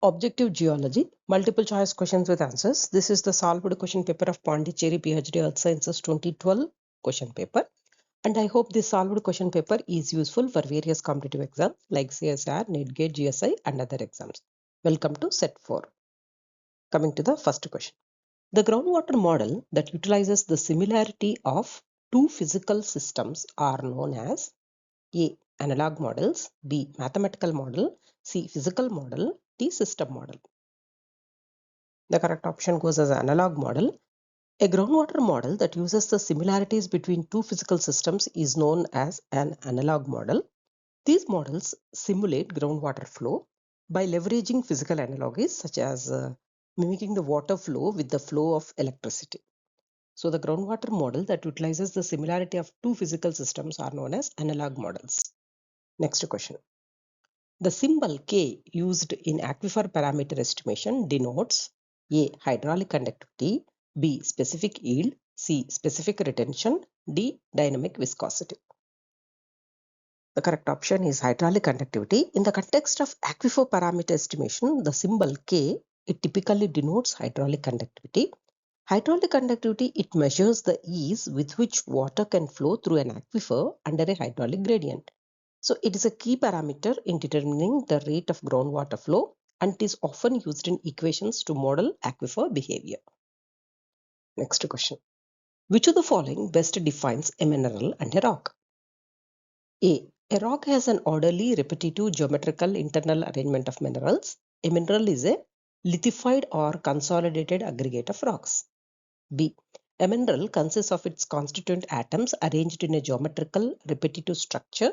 Objective Geology, multiple choice questions with answers. This is the solved question paper of Pondicherry PhD Earth Sciences 2012 question paper. And I hope this solved question paper is useful for various competitive exams like CSR, NET-GATE, GSI and other exams. Welcome to set 4. Coming to the first question. The groundwater model that utilizes the similarity of two physical systems are known as A. Analog models, B. Mathematical model, C. Physical model, D. System model. The correct option goes as analog model. A groundwater model that uses the similarities between two physical systems is known as an analog model. These models simulate groundwater flow by leveraging physical analogies such as mimicking the water flow with the flow of electricity. So the groundwater model that utilizes the similarity of two physical systems are known as analog models. Next question. The symbol K used in aquifer parameter estimation denotes A. Hydraulic conductivity, B. Specific yield, C. Specific retention, D. Dynamic viscosity. The correct option is hydraulic conductivity. In the context of aquifer parameter estimation, the symbol K, it typically denotes hydraulic conductivity. Hydraulic conductivity, it measures the ease with which water can flow through an aquifer under a hydraulic gradient. So it is a key parameter in determining the rate of groundwater flow and it is often used in equations to model aquifer behavior. Next question. Which of the following best defines a mineral and a rock? A. A rock has an orderly, repetitive, geometrical internal arrangement of minerals. A mineral is a lithified or consolidated aggregate of rocks. B. A mineral consists of its constituent atoms arranged in a geometrical, repetitive structure.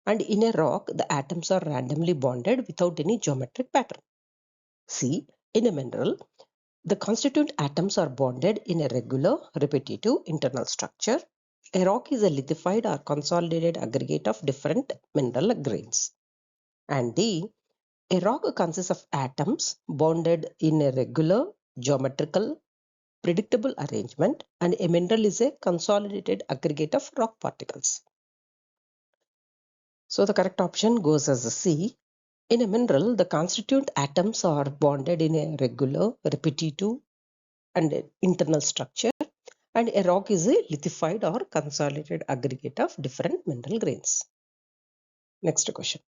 And in a rock, the atoms are randomly bonded without any geometric pattern. C. In a mineral, the constituent atoms are bonded in a regular, repetitive internal structure. A rock is a lithified or consolidated aggregate of different mineral grains. And D. A rock consists of atoms bonded in a regular, geometrical, predictable arrangement, and a mineral is a consolidated aggregate of rock particles. So the correct option goes as a C. In a mineral, the constituent atoms are bonded in a regular, repetitive, and internal structure, and a rock is a lithified or consolidated aggregate of different mineral grains. Next question.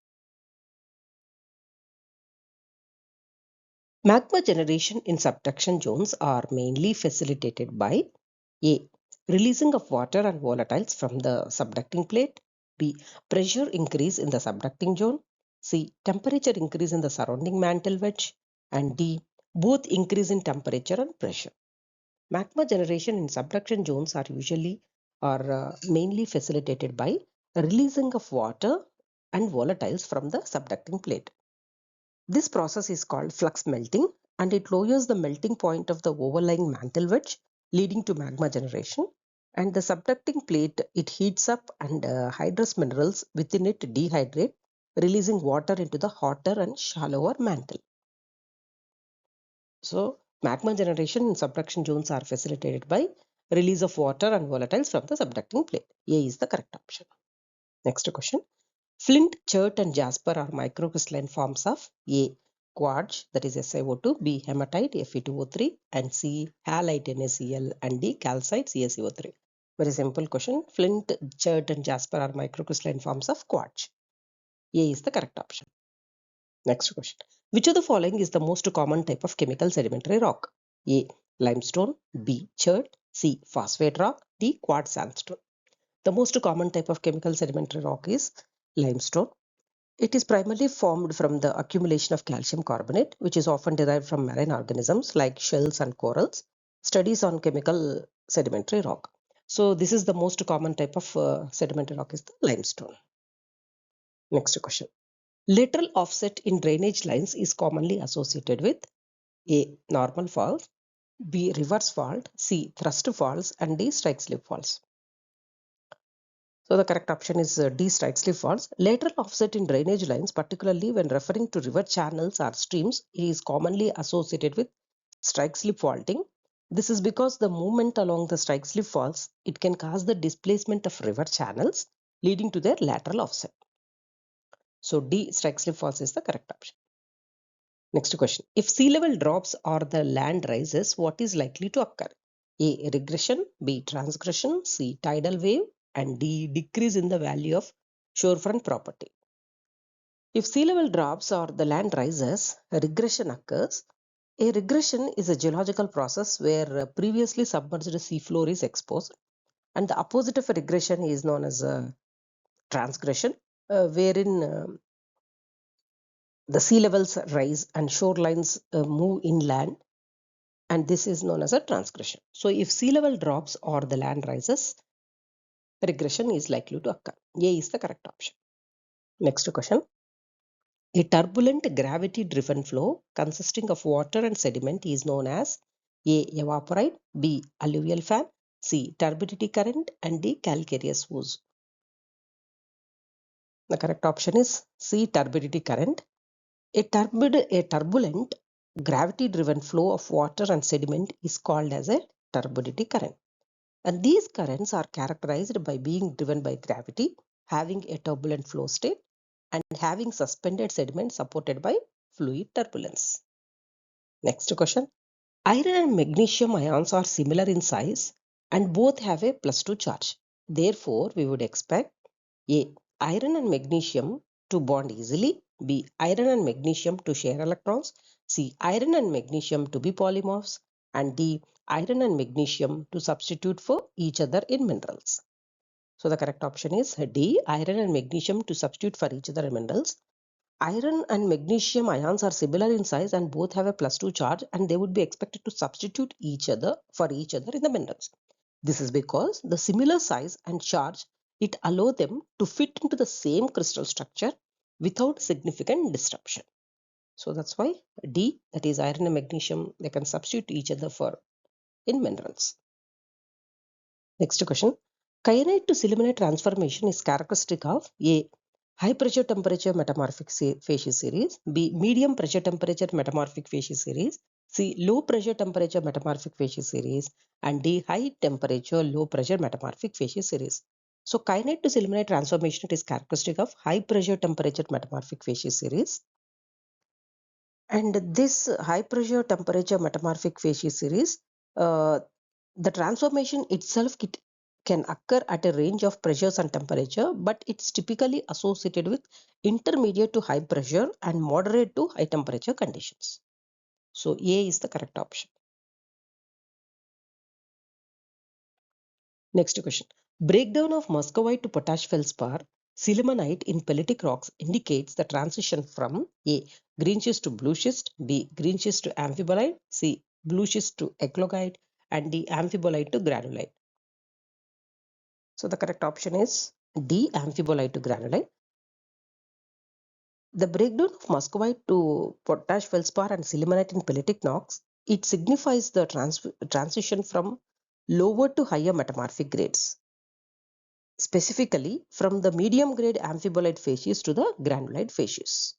Magma generation in subduction zones are mainly facilitated by A. Releasing of water and volatiles from the subducting plate. B. Pressure increase in the subducting zone. C. Temperature increase in the surrounding mantle wedge. And D. Both increase in temperature and pressure. Magma generation in subduction zones are mainly facilitated by releasing of water and volatiles from the subducting plate. This process is called flux melting and it lowers the melting point of the overlying mantle wedge, leading to magma generation. And the subducting plate, it heats up and hydrous minerals within it dehydrate, releasing water into the hotter and shallower mantle. So magma generation in subduction zones are facilitated by release of water and volatiles from the subducting plate. A is the correct option. Next question. Flint, chert and jasper are microcrystalline forms of A. Quartz, that is SiO2, B. Hematite, Fe2O3, and C. Halite, NaCl, and D. Calcite, CaCO3. Very simple question. Flint, chert and jasper are microcrystalline forms of quartz. A is the correct option. Next question. Which of the following is the most common type of chemical sedimentary rock? A. Limestone, B. Chert, C. Phosphate rock, D. Quartz sandstone. The most common type of chemical sedimentary rock is limestone. It is primarily formed from the accumulation of calcium carbonate, which is often derived from marine organisms like shells and corals. Studies on chemical sedimentary rock. So this is the most common type of sedimentary rock is the limestone. Next question. Lateral offset in drainage lines is commonly associated with A. Normal faults, B. Reverse fault, C. Thrust faults, and D. Strike slip faults. So the correct option is D. Strike slip faults. Lateral offset in drainage lines, particularly when referring to river channels or streams, is commonly associated with strike slip faulting. This is because the movement along the strike slip faults, it can cause the displacement of river channels, leading to their lateral offset. So D. Strike slip faults is the correct option. Next question. If sea level drops or the land rises, what is likely to occur? A. Regression, B. Transgression, C. Tidal wave, and D. Decrease in the value of shorefront property. If sea level drops or the land rises, a regression occurs. A regression is a geological process where previously submerged seafloor is exposed, and the opposite of a regression is known as a transgression, wherein the sea levels rise and shorelines move inland, and this is known as a transgression. So if sea level drops or the land rises, regression is likely to occur. A is the correct option. Next question. A turbulent gravity driven flow consisting of water and sediment is known as A. Evaporite, B. Alluvial fan, C. Turbidity current, and D. Calcareous ooze. The correct option is C. Turbidity current. A turbulent gravity driven flow of water and sediment is called as a turbidity current. And these currents are characterized by being driven by gravity, having a turbulent flow state, and having suspended sediment supported by fluid turbulence. Next question. Iron and magnesium ions are similar in size and both have a +2 charge. Therefore, we would expect A. Iron and magnesium to bond easily, B. Iron and magnesium to share electrons, C. Iron and magnesium to be polymorphs, and D. Iron and magnesium to substitute for each other in minerals. So the correct option is D. Iron and magnesium to substitute for each other in minerals. Iron and magnesium ions are similar in size and both have a +2 charge, and they would be expected to substitute each other in the minerals. This is because the similar size and charge it allow them to fit into the same crystal structure without significant disruption. So that's why D, that is iron and magnesium, they can substitute each other for in minerals. Next question. Kyanite to sillimanite transformation is characteristic of A. High pressure temperature metamorphic facies series, B. Medium pressure temperature metamorphic facies series, C. Low pressure temperature metamorphic facies series, and D. High temperature low pressure metamorphic facies series. So kyanite to sillimanite transformation is characteristic of high pressure temperature metamorphic facies series. And this high pressure temperature metamorphic facies series, the transformation itself can occur at a range of pressures and temperature, but it's typically associated with intermediate to high pressure and moderate to high temperature conditions. So A is the correct option. Next question. Breakdown of muscovite to potash feldspar sillimanite in pelitic rocks indicates the transition from A. Green schist to blue schist, B. Green schist to amphibolite, C. Blue schist to eclogite, and D. Amphibolite to granulite. So the correct option is D. Amphibolite to granulite. The breakdown of muscovite to potash feldspar and sillimanite in pelitic rocks, it signifies the transition from lower to higher metamorphic grades, specifically from the medium grade amphibolite facies to the granulite facies.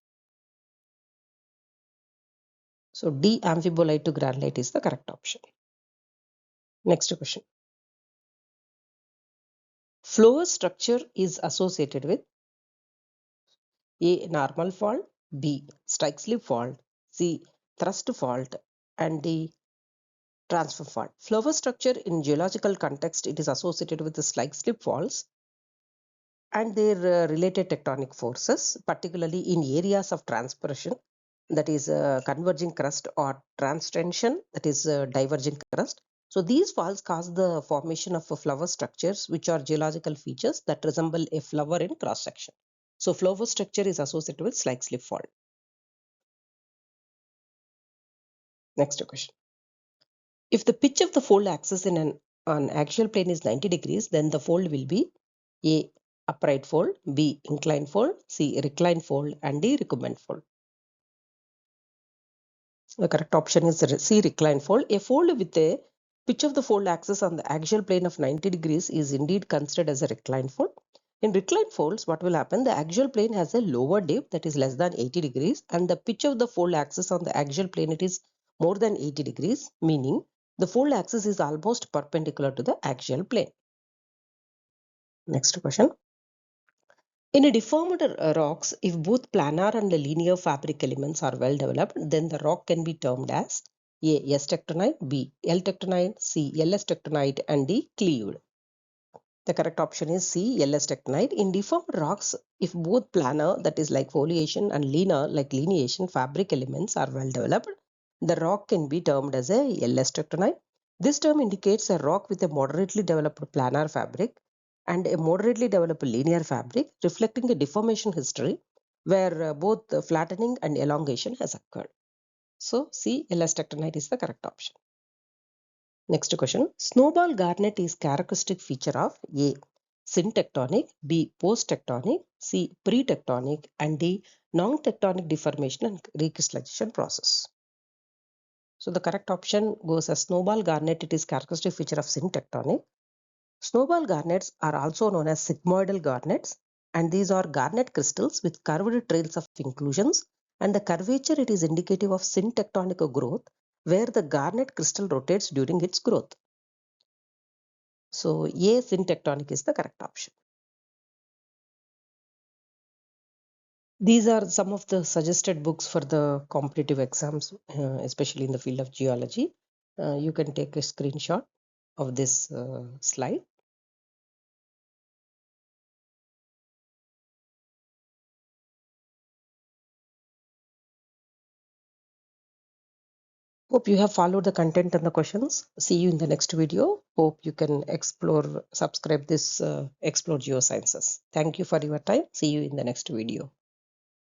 So D. Amphibolite to granulite is the correct option. Next question. Flow structure is associated with A. Normal fault, B. Strike slip fault, C. Thrust fault, and D. Transfer fault. Flow structure in geological context, it is associated with the slike slip faults and their related tectonic forces, particularly in areas of transpiration, that is converging crust, or transtension, that is diverging crust. So these faults cause the formation of flow structures, which are geological features that resemble a flower in cross section. So flow structure is associated with slike slip fault. Next question. If the pitch of the fold axis in an axial plane is 90 degrees, then the fold will be A. Upright fold, B. Inclined fold, C. Reclined fold, and D. Recumbent fold. The correct option is C. Reclined fold. A fold with a pitch of the fold axis on the axial plane of 90 degrees is indeed considered as a reclined fold. In reclined folds, what will happen? The axial plane has a lower dip, that is less than 80 degrees, and the pitch of the fold axis on the axial plane, it is more than 80 degrees, meaning the fold axis is almost perpendicular to the axial plane. Next question. In a deformed rocks, if both planar and linear fabric elements are well developed, then the rock can be termed as A. S-tectonite, B. L-tectonite, C. LS-tectonite, and D. Cleaved. The correct option is C. LS-tectonite. In deformed rocks, if both planar, that is like foliation, and linear, like lineation, fabric elements are well developed, the rock can be termed as a LS-tectonite. This term indicates a rock with a moderately developed planar fabric and a moderately developed linear fabric, reflecting a deformation history where both flattening and elongation has occurred. So C. LS-tectonite is the correct option. Next question. Snowball garnet is characteristic feature of A. Syntectonic, B. Post-tectonic, C. Pre-tectonic, and D. Non-tectonic deformation and recrystallization process. So the correct option goes as snowball garnet. It is characteristic feature of syntectonic. Snowball garnets are also known as sigmoidal garnets, and these are garnet crystals with curved trails of inclusions, and the curvature it is indicative of syntectonic growth, where the garnet crystal rotates during its growth. So A, syntectonic is the correct option. These are some of the suggested books for the competitive exams, especially in the field of geology. You can take a screenshot of this slide. Hope you have followed the content and the questions. See you in the next video. Hope you can subscribe this Explore Geosciences. Thank you for your time. See you in the next video.